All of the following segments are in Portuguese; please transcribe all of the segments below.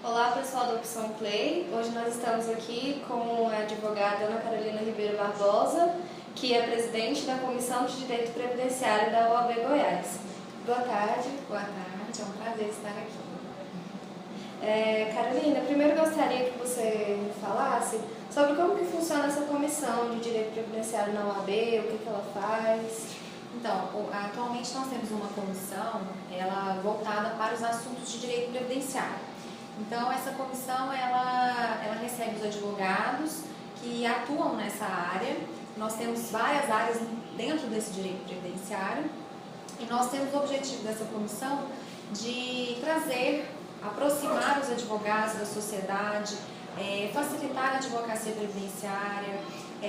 Olá pessoal da Opção Play, hoje nós estamos aqui com a advogada Ana Carolina Ribeiro Barbosa, que é presidente da Comissão de Direito Previdenciário da OAB Goiás. Boa tarde. Boa tarde, é um prazer estar aqui. Carolina, primeiro gostaria que você falasse sobre como que funciona essa Comissão de Direito Previdenciário na OAB, o que ela faz. Então, atualmente nós temos uma comissão voltada para os assuntos de direito previdenciário. Então, essa comissão ela recebe os advogados que atuam nessa área. Nós temos várias áreas dentro desse direito previdenciário e nós temos o objetivo dessa comissão de aproximar os advogados da sociedade, facilitar a advocacia previdenciária,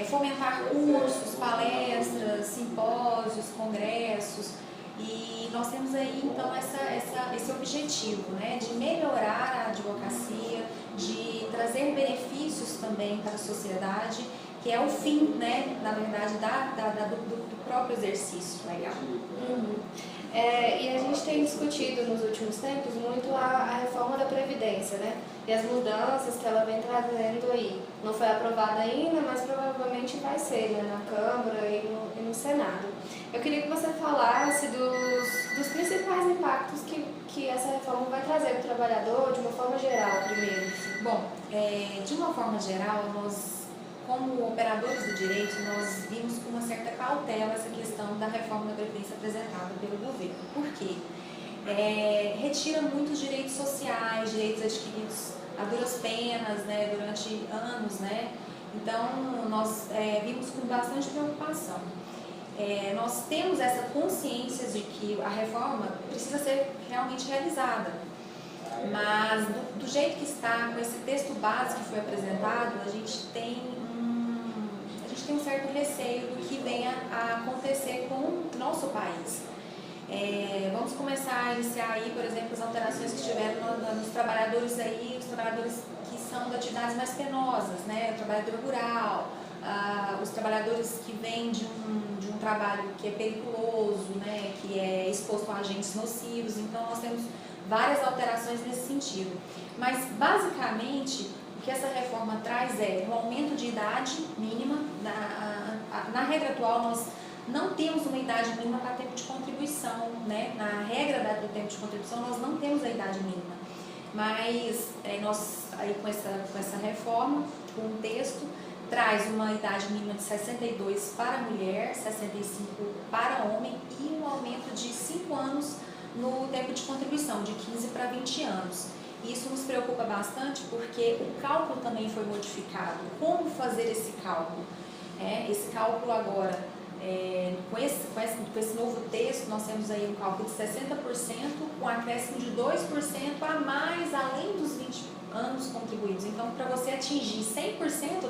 fomentar cursos, palestras, simpósios, congressos. E nós temos aí, então, esse objetivo, né, de melhorar a advocacia, de trazer benefícios também para a sociedade, que é o fim, né, na verdade, do próprio exercício legal. E a gente tem discutido nos últimos tempos muito a reforma da Previdência, né? E as mudanças que ela vem trazendo aí. Não foi aprovada ainda, mas provavelmente vai ser, né, na Câmara e no Senado. Eu queria que você falasse dos principais impactos que essa reforma vai trazer para o trabalhador, de uma forma geral, primeiro. Bom, de uma forma geral, nós, como operadores do direito, nós vimos com uma certa cautela essa questão da reforma da Previdência apresentada pelo governo. Por quê? Retira muitos direitos sociais, direitos adquiridos a duras penas, né, durante anos, né? Então, nós vimos com bastante preocupação. Nós temos essa consciência de que a reforma precisa ser realmente realizada, mas do jeito que está, com esse texto base que foi apresentado, a gente tem um certo receio do que venha a acontecer com o nosso país. Vamos começar a iniciar aí, por exemplo, as alterações que tiveram nos trabalhadores aí, os trabalhadores que são de atividades mais penosas, né? O trabalhador rural, os trabalhadores que vêm de um trabalho que é periculoso, né? Que é exposto a agentes nocivos. Então, nós temos várias alterações nesse sentido. Mas, basicamente, o que essa reforma traz é um aumento de idade mínima. Na regra atual, nós não temos uma idade mínima para tempo de contribuição, né? Na regra do tempo de contribuição, nós não temos a idade mínima. Mas nós, aí com essa reforma, com o texto, traz uma idade mínima de 62 para mulher, 65 para homem e um aumento de 5 anos no tempo de contribuição, de 15 para 20 anos. Isso nos preocupa bastante porque o cálculo também foi modificado. Como fazer esse cálculo? Esse cálculo agora, com esse novo texto, nós temos aí um cálculo de 60%, com acréscimo de 2% a mais, além dos 20 anos contribuídos. Então, para você atingir 100%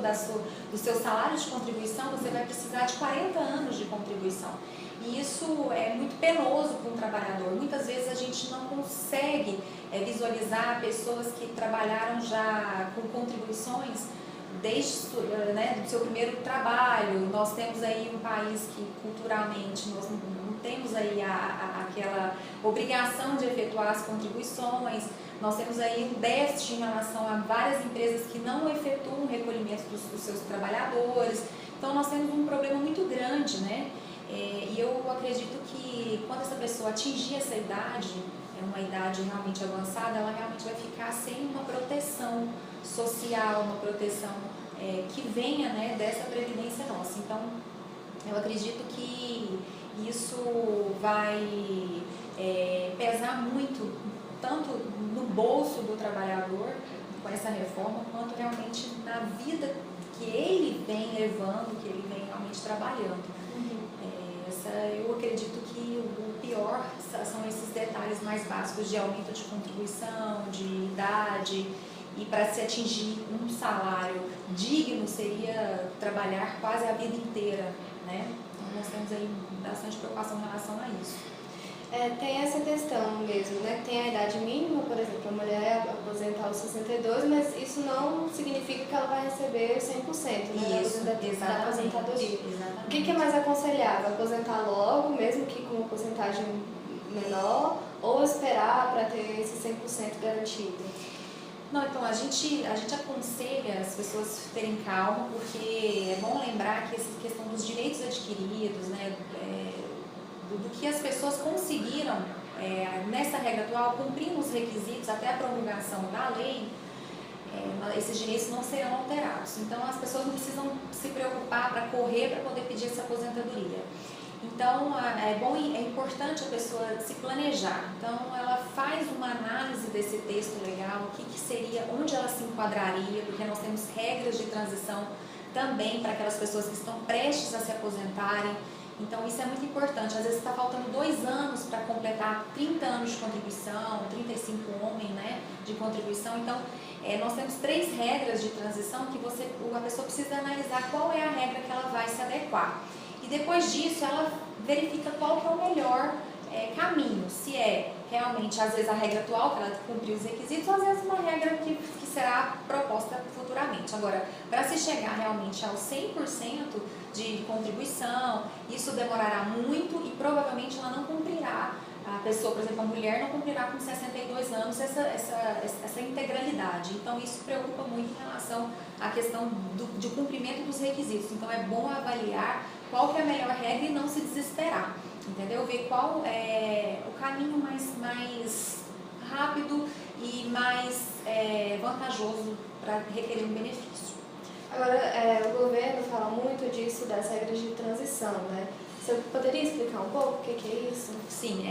do seu salário de contribuição, você vai precisar de 40 anos de contribuição. E isso é muito penoso para um trabalhador. Muitas vezes a gente não consegue visualizar pessoas que trabalharam já com contribuições desde do seu primeiro trabalho. Nós temos aí um país que culturalmente nós não temos aí aquela obrigação de efetuar as contribuições. Nós temos aí um déficit em relação a várias empresas que não efetuam o recolhimento dos seus trabalhadores. Então nós temos um problema muito grande, né? E eu acredito que quando essa pessoa atingir essa idade, uma idade realmente avançada, ela realmente vai ficar sem uma proteção social, uma proteção que venha, né, dessa previdência nossa. Então, eu acredito que isso vai pesar muito, tanto no bolso do trabalhador, com essa reforma, quanto realmente na vida que ele vem levando, que ele vem realmente trabalhando. Eu acredito que o pior são esses detalhes mais básicos de aumento de contribuição, de idade, e para se atingir um salário digno seria trabalhar quase a vida inteira, né? Então nós temos aí bastante preocupação em relação a isso. Tem essa questão mesmo, né? Tem a idade mínima, por exemplo, a mulher aposentar aos 62, mas isso não significa que ela vai receber 100%, né? Isso, da aposentadoria. Exatamente. O que é mais aconselhável? Aposentar logo, mesmo que com uma porcentagem menor, ou esperar para ter esse 100% garantido? Não, então a gente aconselha as pessoas terem calma, porque é bom lembrar que essa questão dos direitos adquiridos, né, do que as pessoas conseguiram nessa regra atual, cumprindo os requisitos até a promulgação da lei, esses direitos não serão alterados. Então as pessoas não precisam se preocupar para correr para poder pedir essa aposentadoria. Então é importante a pessoa se planejar. Então ela faz uma análise desse texto legal, o que seria, onde ela se enquadraria, porque nós temos regras de transição também para aquelas pessoas que estão prestes a se aposentarem. Então isso é muito importante. Às vezes está faltando 2 anos para completar 30 anos de contribuição, 35 homem, né, de contribuição. Então nós temos 3 regras de transição que a pessoa precisa analisar qual é a regra que ela vai se adequar. E depois disso ela verifica qual que é o melhor caminho, se é realmente, às vezes, a regra atual, que ela cumpriu os requisitos, ou às vezes uma regra que será proposta futuramente. Agora, para se chegar realmente ao 100% de contribuição, isso demorará muito e provavelmente ela não cumprirá. A pessoa, por exemplo, a mulher não cumprirá com 62 anos essa integralidade. Então, isso preocupa muito em relação à questão do cumprimento dos requisitos. Então, é bom avaliar qual que é a melhor regra e não se desesperar, entendeu? Ver qual é o caminho mais rápido e mais vantajoso para requerer um benefício. Agora, o governo fala muito disso, das regras de transição, né? Você poderia explicar um pouco o que é isso? Sim,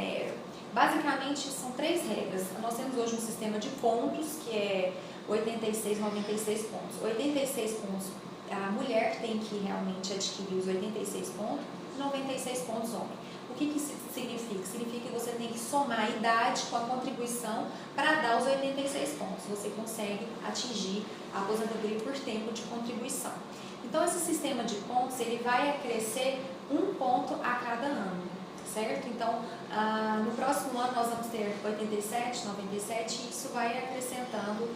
basicamente são 3 regras. Nós temos hoje um sistema de pontos, que é 86, 96 pontos. 86 pontos, a mulher tem que realmente adquirir os 86 pontos, 96 pontos homem. O que isso significa? Significa que você tem que somar a idade com a contribuição para dar os 86 pontos. Você consegue atingir a aposentadoria por tempo de contribuição. Então, esse sistema de pontos, ele vai crescer 1 ponto a cada ano, certo? Então, no próximo ano nós vamos ter 87, 97 e isso vai acrescentando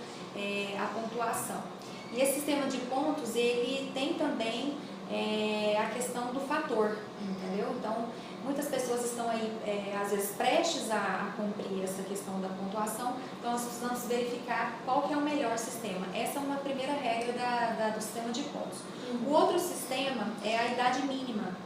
a pontuação. E esse sistema de pontos, ele tem também a questão do fator, entendeu? Então, muitas pessoas estão aí, às vezes, prestes a cumprir essa questão da pontuação, então nós precisamos verificar qual que é o melhor sistema. Essa é uma primeira regra do sistema de pontos. O outro sistema é a idade mínima,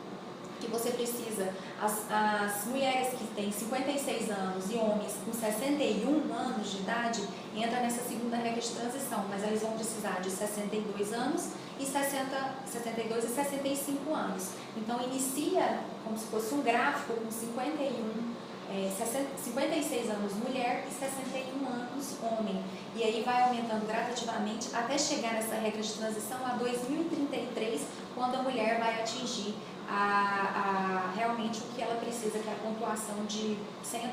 que você precisa, as mulheres que têm 56 anos e homens com 61 anos de idade, entra nessa segunda regra de transição, mas eles vão precisar de 62 anos e 62 e 65 anos. Então, inicia como se fosse um gráfico com 56 anos mulher e 61 anos homem. E aí vai aumentando gradativamente até chegar nessa regra de transição a 2033, quando a mulher vai atingir realmente o que ela precisa, que é a pontuação de 100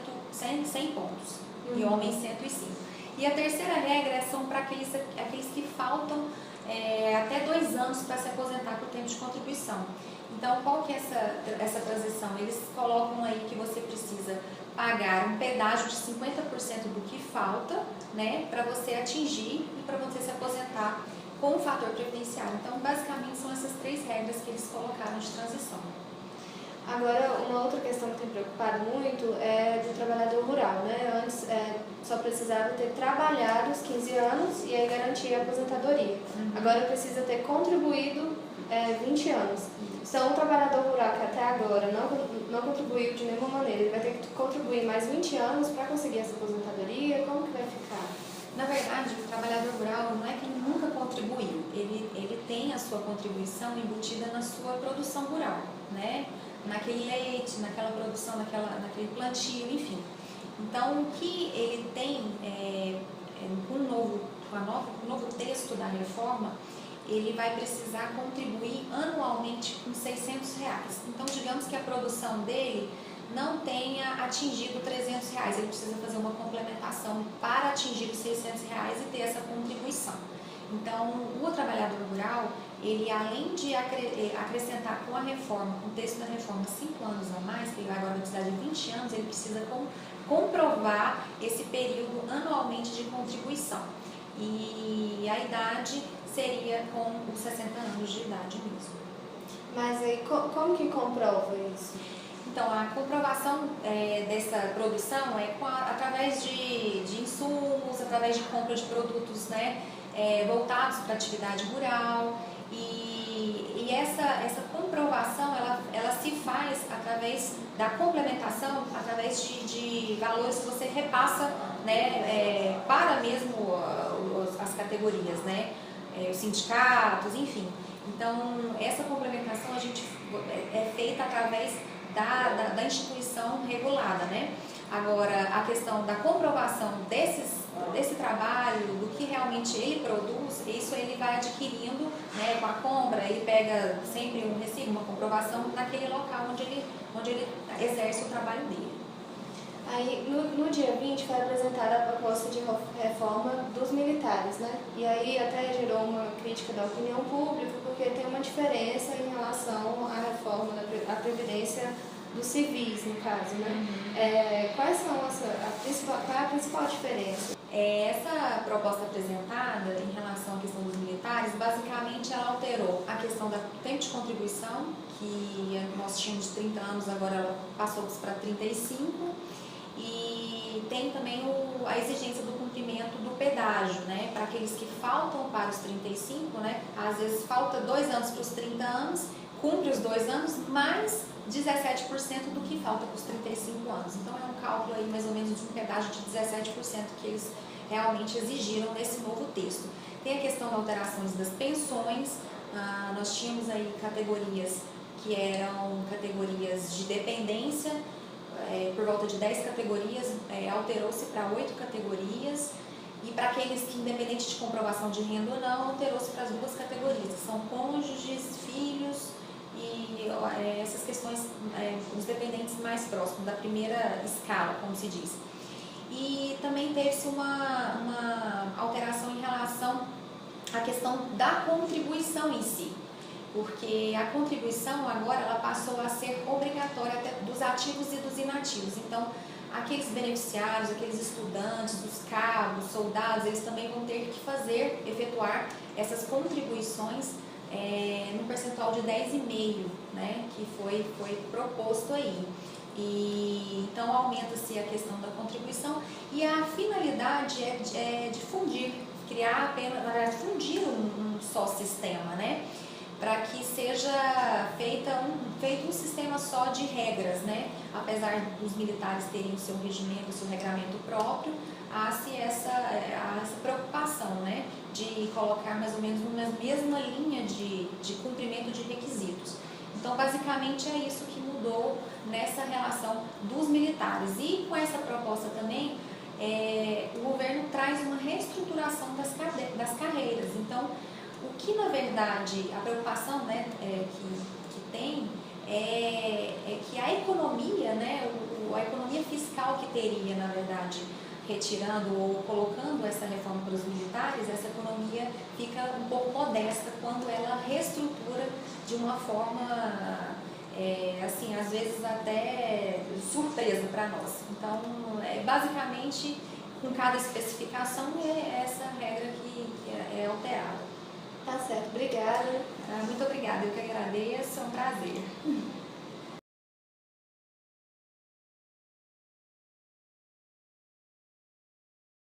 pontos, e homem 105. E a terceira regra são para aqueles que faltam até 2 anos para se aposentar por tempo de contribuição. Então, qual que é essa transição? Eles colocam aí que você precisa pagar um pedágio de 50% do que falta, né, para você atingir e para você se aposentar com o fator previdenciário. Então, basicamente, são essas 3 regras que eles colocaram de transição. Agora, uma outra questão que tem preocupado muito é do trabalhador rural, né? Antes só precisava ter trabalhado os 15 anos e aí garantia a aposentadoria. Agora precisa ter contribuído 20 anos. Então, o trabalhador rural que até agora não contribuiu de nenhuma maneira, ele vai ter que contribuir mais 20 anos para conseguir essa aposentadoria? Como que vai ficar? Na verdade, o trabalhador rural não é que ele nunca contribuiu, ele tem a sua contribuição embutida na sua produção rural, né? Naquele leite, naquela produção, naquele plantio, enfim. Então, o que ele tem com o novo texto da reforma, ele vai precisar contribuir anualmente com R$600. Então, digamos que a produção dele não tenha atingido R$300, ele precisa fazer uma complementação para atingir os R$600 e ter essa contribuição. Então, o trabalhador rural, ele além de acrescentar com a reforma, com o texto da reforma, 5 anos a mais, que ele vai agora precisar de 20 anos, ele precisa comprovar esse período anualmente de contribuição. E a idade seria com os 60 anos de idade mesmo. Mas aí, como que comprova isso? Então, a comprovação dessa produção é através de insumos, através de compra de produtos, né, voltados para a atividade rural, e essa comprovação ela se faz através da complementação, através de valores que você repassa, né, para mesmo as categorias, né, os sindicatos, enfim. Então, essa complementação a gente é feita através da instituição regulada, né? Agora, a questão da comprovação desse trabalho, do que realmente ele produz, isso ele vai adquirindo, né, com a compra, ele pega sempre um recibo, uma comprovação naquele local onde ele exerce o trabalho dele. Aí, no dia 20 foi apresentada a proposta de reforma dos militares, né? E aí até gerou uma crítica da opinião pública, porque tem uma diferença em relação à reforma da Previdência dos civis, no caso, né? Quais são qual é a principal diferença? Essa proposta apresentada em relação à questão dos militares, basicamente ela alterou a questão do tempo de contribuição, que nós tínhamos 30 anos, agora ela passou para 35, e tem também a exigência do cumprimento do pedágio, né, para aqueles que faltam para os 35, né, às vezes falta 2 anos para os 30 anos, cumpre os 2 anos, mais 17% do que falta para os 35 anos. Então é um cálculo aí mais ou menos de um pedágio de 17% que eles realmente exigiram nesse novo texto. Tem a questão de alterações das pensões, nós tínhamos aí categorias que eram categorias de dependência, por volta de 10 categorias, alterou-se para 8 categorias, e para aqueles que, independente de comprovação de renda ou não, alterou-se para as 2 categorias, que são cônjuges, filhos e essas questões, os dependentes mais próximos da primeira escala, como se diz. E também teve-se uma alteração em relação à questão da contribuição em si, porque a contribuição agora ela passou a ser obrigatória até dos ativos e dos inativos. Então, aqueles beneficiários, aqueles estudantes, os cabos, soldados, eles também vão ter que efetuar essas contribuições no percentual de 10,5%, né, que foi proposto aí. E então aumenta-se a questão da contribuição, e a finalidade é difundir, criar apenas, na verdade, fundir um só sistema, né, para que seja feito um sistema só de regras, né, apesar dos militares terem o seu regimento, o seu regramento próprio, há-se essa preocupação, né, de colocar mais ou menos uma mesma linha de cumprimento de requisitos. Então, basicamente, é isso que mudou nessa relação dos militares. E com essa proposta também, o governo traz uma reestruturação das carreiras. Então, o que, na verdade, a preocupação, né, que tem é que a economia, né, a economia fiscal que teria, na verdade, retirando ou colocando essa reforma para os militares, essa economia fica um pouco modesta quando ela reestrutura de uma forma, assim, às vezes até surpresa para nós. Então, basicamente, com cada especificação, é essa regra que é alterada. Tá certo, obrigada. Muito obrigada, eu que agradeço, é um prazer.